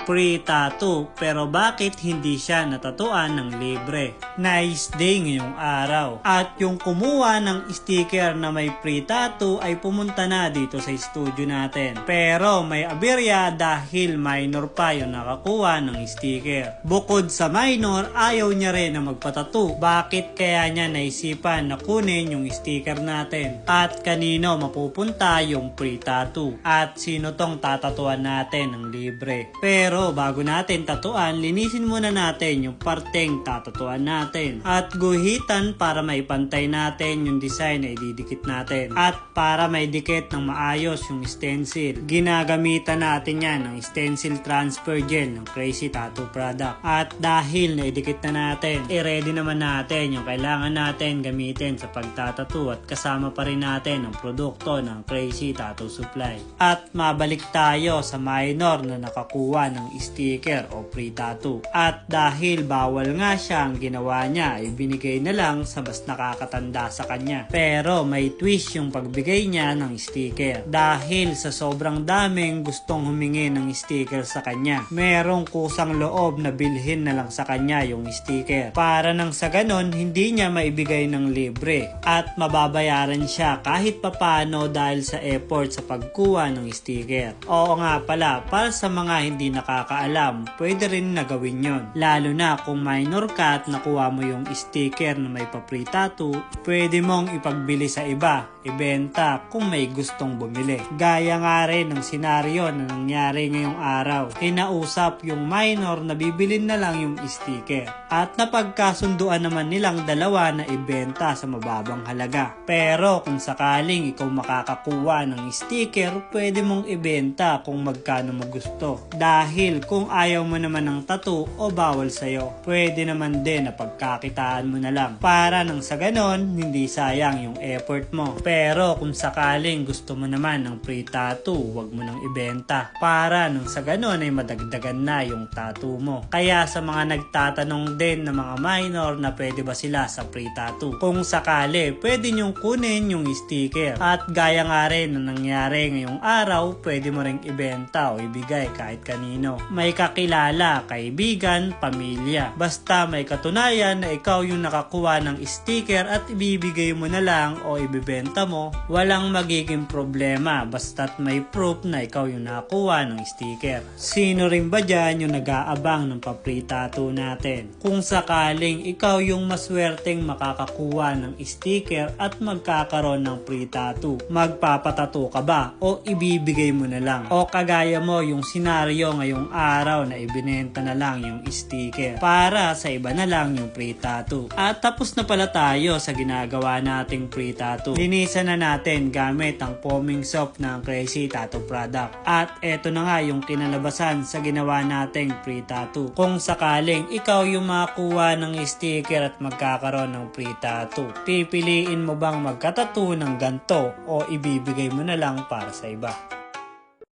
free tattoo, pero bakit hindi siya natatuan ng libre? Nice day ngayong araw. At yung kumuha ng sticker na may free tattoo ay pumunta na dito sa studio natin. Pero may aberya dahil minor pa yung nakakuha ng sticker. Bukod sa minor, ayaw niya rin na magpatattoo. Bakit kaya niya naisipan na kunin yung sticker natin? At kanino mapupunta yung free tattoo? At sino tong tatatuan natin ng libre? Pero bago natin tatuan, linisin muna natin yung parteng tatatuan natin. At guhitan para maipantay natin yung design na ididikit natin. At para maidikit ng maayos yung stencil, ginagamitan natin yan ng stencil transfer gel ng Crazy Tattoo Product. At dahil naidikit na natin, i-ready naman natin yung kailangan natin gamitin sa pagtatattoo at kasama pa rin natin ang produkto ng Crazy Tattoo Supply. At mabalik tayo sa minor na nakakuha ng sticker o free tattoo. At dahil bawal nga siya, ang ginawa niya ay binigay na lang sa mas nakakatanda sa kanya. Pero may twist yung pagbigay niya ng sticker. Dahil sa sobrang daming gustong humingi ng sticker sa kanya, merong kusang loob na bilhin na lang sa kanya yung sticker. Para nang sa ganon, hindi niya maibigay ng libre. At mababayaran siya kahit papano dahil sa effort sa pagkuha ng sticker. Oo nga pala, para sa mga hindi nakakaalam, pwede rin na gawin yon. Lalo na kung minor ka at nakuha mo yung sticker na may pa-free tattoo, pwede mong ipagbili sa iba, ibenta kung may gustong bumili. Gaya nga rin ng senaryo na nangyari ngayong araw. Kinausap yung minor na bibilin na lang yung sticker. At napagkasunduan naman nilang dalawa na ibenta sa mababang halaga. Pero kung sakaling ikaw makakakuha ng sticker, pwede mong ibenta kung magkano mo gusto. Dahil kung ayaw mo naman ng tattoo o bawal sa'yo, pwede naman din na pagkakitaan mo na lang. Para nang sa ganon, hindi sayang yung effort mo. Pero kung sakaling gusto mo naman ng free tattoo, wag mo nang ibenta. Para nang sa ganon ay madagdagan na yung tattoo mo. Kaya sa mga nagtatanong din na mga minor na pwede ba sila sa free tattoo, kung sakali, pwede nyong kunin yung sticker. At gaya nga rin na nangyari ngayong araw, pwede mo ring ibenta o ibigay kahit kanino. May kakilala, kaibigan, pamilya. Basta may katunayan na ikaw yung nakakuha ng sticker at ibibigay mo na lang o ibibenta mo, walang magiging problema basta't may proof na ikaw yung nakakuha ng sticker. Sino rin ba dyan yung nag-aabang ng pa-free tattoo natin? Kung sakaling ikaw yung maswerteng makakakuha ng sticker at magkakaroon ng free tattoo, magpapatattoo ka ba o ibibigay mo na lang? O kagaya mo yung senaryo ngayong araw na ibinenta na lang yung sticker para sa iba na lang yung free tattoo. At tapos na pala tayo sa ginagawa nating free tattoo. Linisan na natin gamit ang foaming soap ng Crazy Tattoo Product. At eto na nga yung kinalabasan sa ginawa nating free tattoo. Kung sakaling ikaw yung makakuha ng sticker at magkakaroon ng free tattoo, pipiliin mo bang magkatattoo ng ganto o ibibigay mo na lang para sa iba?